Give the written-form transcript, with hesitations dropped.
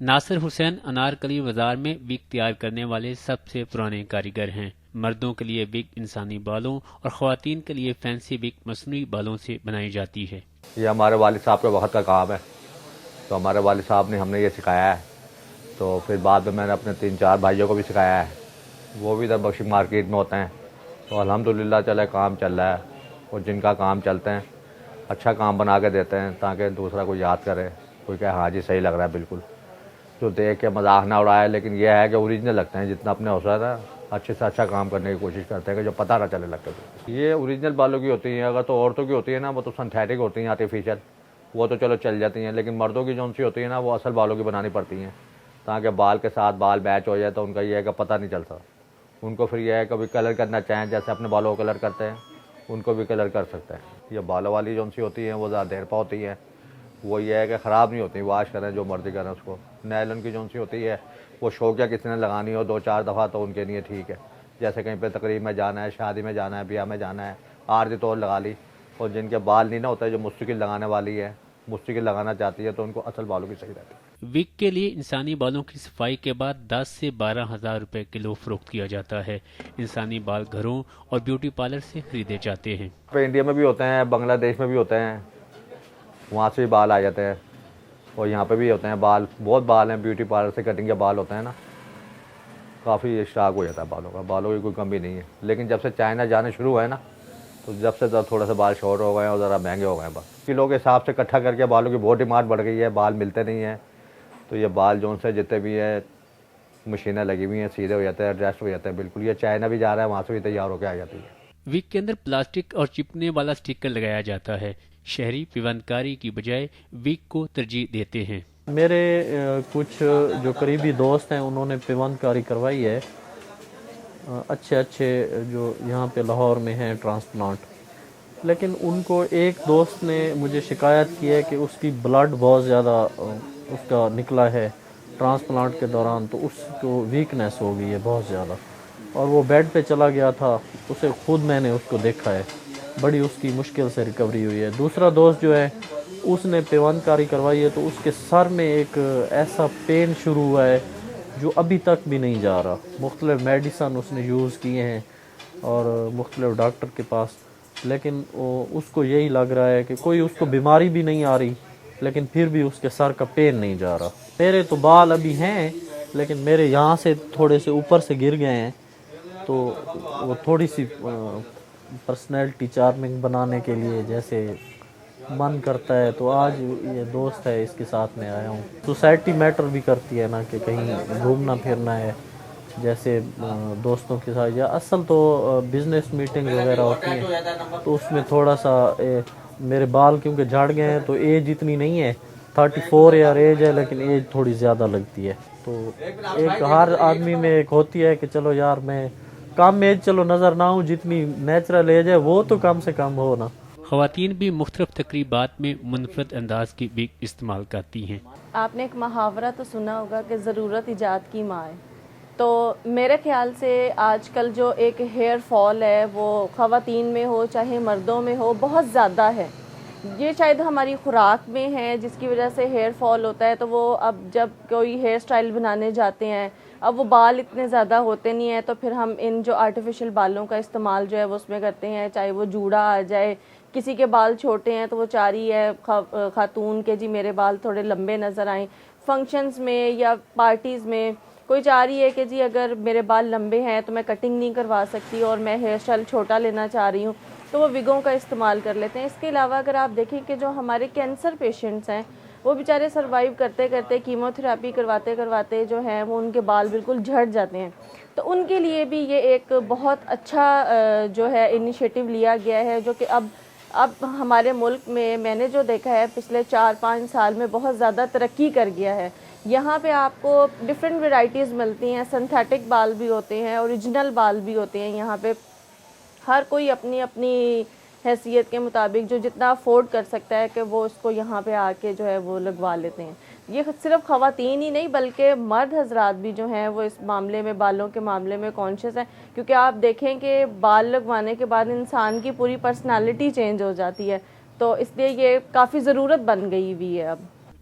ناصر حسین انارکلی بازار میں وگ تیار کرنے والے سب سے پرانے کاریگر ہیں۔ مردوں کے لیے وگ انسانی بالوں اور خواتین کے لیے فینسی وگ مصنوعی بالوں سے بنائی جاتی ہے۔ یہ ہمارے والد صاحب کے وقت کا کام ہے، تو ہمارے والد صاحب نے ہم نے یہ سکھایا ہے، تو پھر بعد میں نے اپنے 3-4 بھائیوں کو بھی سکھایا ہے، وہ بھی ادھر بخشی مارکیٹ میں ہوتے ہیں، تو الحمدللہ چلے کام چل رہا ہے، اور جن کا کام چلتے ہیں اچھا کام بنا کے دیتے ہیں تاکہ دوسرا کوئی یاد کرے، کوئی کہے ہاں جی صحیح لگ رہا ہے، بالکل جو دیکھ کے مذاق نہ اڑائے، لیکن یہ ہے کہ اوریجنل لگتے ہیں، جتنا اپنے حوصلہ تھا اچھے سے اچھا کام کرنے کی کوشش کرتے ہیں کہ جو پتہ نہ چلے لگتے تھے۔ یہ اوریجنل بالوں کی ہوتی ہیں، اگر تو عورتوں کی ہوتی ہے نا وہ تو سنتھیٹک ہوتی ہیں، آرٹیفیشل، وہ تو چلو چل جاتی ہیں، لیکن مردوں کی جون سی ہوتی ہے نا وہ اصل بالوں کی بنانی پڑتی ہیں تاکہ بال کے ساتھ بال میچ ہو جائے، تو ان کا یہ ہے کہ پتہ نہیں چلتا، ان کو پھر یہ ہے کبھی کلر کرنا چاہیں جیسے اپنے بالوں کو کلر کرتے ہیں ان کو بھی کلر کر سکتے ہیں۔ یہ بالوں والی جون سی ہوتی ہیں وہ زیادہ دیر پا ہوتی ہیں، وہ یہ ہے کہ خراب نہیں ہوتی، واش کریں جو مرضی کریں اس کو۔ نیلن کی جون سی ہوتی ہے وہ شوقیہ کسی نے لگانی ہو 2-4 دفعہ تو ان کے لیے ٹھیک ہے، جیسے کہیں پہ تقریب میں جانا ہے، شادی میں جانا ہے، بیاہ میں جانا ہے، عارضی طور لگا لی، اور جن کے بال نہیں نہ ہوتے جو مستقل لگانے والی ہے، مستقل لگانا چاہتی ہے تو ان کو اصل بالوں کی صحیح رہتی ہے۔ وگ کے لیے انسانی بالوں کی صفائی کے بعد 10 سے 12,000 روپے کلو فروخت کیا جاتا ہے۔ انسانی بال گھروں اور بیوٹی پارلر سے خریدے جاتے ہیں۔ انڈیا میں بھی ہوتے ہیں، بنگلہ دیش میں بھی ہوتے ہیں، وہاں سے بھی بال آ جاتے ہیں، اور یہاں پہ بھی ہوتے ہیں بال، بہت بال ہیں، بیوٹی پارلر سے کٹنگ کے بال ہوتے ہیں نا، کافی اسٹاک ہو جاتا ہے بالوں کا، بالوں کی کوئی کمی نہیں ہے، لیکن جب سے چائنا جانے شروع ہوئے نا تو جب سے تھوڑا سا بال شارٹ ہو گئے ہیں اور ذرا مہنگے ہو گئے ہیں، بس کلو کے حساب سے اکٹھا کر کے بالوں کی بہت ڈیمانڈ بڑھ گئی ہے، بال ملتے نہیں ہیں، تو یہ بال جو سے جتنے بھی ہیں مشینیں لگی ہوئی ہیں سیدھے ہو جاتے ہیں، ایڈجسٹ ہو جاتے ہیں بالکل، یہ چائنا بھی جا رہا ہے وہاں سے بھی تیار ہو کے آ جاتی ہے۔ وگ کے اندر پلاسٹک اور چپکنے والا سٹیکر لگایا جاتا ہے۔ شہری پیوندکاری کی بجائے وگ کو ترجیح دیتے ہیں۔ میرے کچھ جو قریبی دوست ہیں انہوں نے پیوندکاری کروائی ہے، اچھے جو یہاں پہ لاہور میں ہیں ٹرانسپلانٹ، لیکن ان کو ایک دوست نے مجھے شکایت کی ہے کہ اس کی بلڈ بہت زیادہ اس کا نکلا ہے ٹرانسپلانٹ کے دوران، تو اس کو ویکنیس ہو گئی ہے بہت زیادہ، اور وہ بیڈ پہ چلا گیا تھا، اسے خود میں نے اس کو دیکھا ہے، بڑی اس کی مشکل سے ریکوری ہوئی ہے۔ دوسرا دوست جو ہے اس نے پیوندکاری کروائی ہے تو اس کے سر میں ایک ایسا پین شروع ہوا ہے جو ابھی تک بھی نہیں جا رہا، مختلف میڈیسن اس نے یوز کیے ہیں اور مختلف ڈاکٹر کے پاس، لیکن اس کو یہی لگ رہا ہے کہ کوئی اس کو بیماری بھی نہیں آ رہی، لیکن پھر بھی اس کے سر کا پین نہیں جا رہا۔ میرے تو بال ابھی ہیں لیکن میرے یہاں سے تھوڑے سے اوپر سے گر گئے ہیں، تو وہ تھوڑی سی پرسنالٹی چارمنگ بنانے کے لیے جیسے من کرتا ہے، تو آج یہ دوست ہے اس کے ساتھ میں آیا ہوں۔ سوسائٹی میٹر بھی کرتی ہے نا کہ کہیں گھومنا پھرنا ہے جیسے دوستوں کے ساتھ، یا اصل تو بزنس میٹنگ وغیرہ ہوتی ہیں تو اس میں تھوڑا سا میرے بال کیونکہ جھڑ گئے ہیں تو ایج اتنی نہیں ہے، 34 ایئر ایج ہے لیکن ایج تھوڑی زیادہ لگتی ہے، تو ایک ہر آدمی میں ایک ہوتی ہے کہ چلو یار میں کم ایج چلو نظر نہ ہوں، جتنی نیچرل ایج ہے وہ تو کم سے کم ہو نا۔ خواتین بھی مختلف تقریبات میں منفرد انداز کی وگ استعمال کرتی ہیں۔ آپ نے ایک محاورہ تو سنا ہوگا کہ ضرورت ایجاد کی ماں ہے، تو میرے خیال سے آج کل جو ایک ہیئر فال ہے وہ خواتین میں ہو چاہے مردوں میں ہو بہت زیادہ ہے۔ یہ شاید ہماری خوراک میں ہے جس کی وجہ سے ہیئر فال ہوتا ہے، تو وہ اب جب کوئی ہیئر سٹائل بنانے جاتے ہیں اب وہ بال اتنے زیادہ ہوتے نہیں ہیں، تو پھر ہم ان جو آرٹیفیشل بالوں کا استعمال جو ہے وہ اس میں کرتے ہیں، چاہے وہ جوڑا آ جائے، کسی کے بال چھوٹے ہیں تو وہ چاہ رہی ہے خاتون کے جی میرے بال تھوڑے لمبے نظر آئیں، فنکشنز میں یا پارٹیز میں کوئی چاہ رہی ہے کہ جی اگر میرے بال لمبے ہیں تو میں کٹنگ نہیں کروا سکتی اور میں ہیئر اسٹائل چھوٹا لینا چاہ رہی ہوں، تو وہ وگوں کا استعمال کر لیتے ہیں۔ اس کے علاوہ اگر آپ دیکھیں کہ جو ہمارے کینسر پیشنٹس ہیں وہ بیچارے سروائیو کرتے کرتے کیمو تھراپی کرواتے کرواتے جو ہیں وہ ان کے بال بالکل جھڑ جاتے ہیں، تو ان کے لیے بھی یہ ایک بہت اچھا جو ہے انیشیٹو لیا گیا ہے، جو کہ اب ہمارے ملک میں نے جو دیکھا ہے پچھلے 4-5 سال میں بہت زیادہ ترقی کر گیا ہے۔ یہاں پہ آپ کو ڈفرینٹ ویرائٹیز ملتی ہیں، سنتھیٹک بال بھی ہوتے ہیں، اوریجنل بال بھی ہوتے ہیں، یہاں پہ ہر کوئی اپنی اپنی حیثیت کے مطابق جو جتنا افورڈ کر سکتا ہے کہ وہ اس کو یہاں پہ آ کے جو ہے وہ لگوا لیتے ہیں۔ یہ صرف خواتین ہی نہیں بلکہ مرد حضرات بھی جو ہیں وہ اس معاملے میں بالوں کے معاملے میں کانشیس ہیں، کیونکہ آپ دیکھیں کہ بال لگوانے کے بعد انسان کی پوری پرسنالٹی چینج ہو جاتی ہے، تو اس لیے یہ کافی ضرورت بن گئی ہوئی ہے اب۔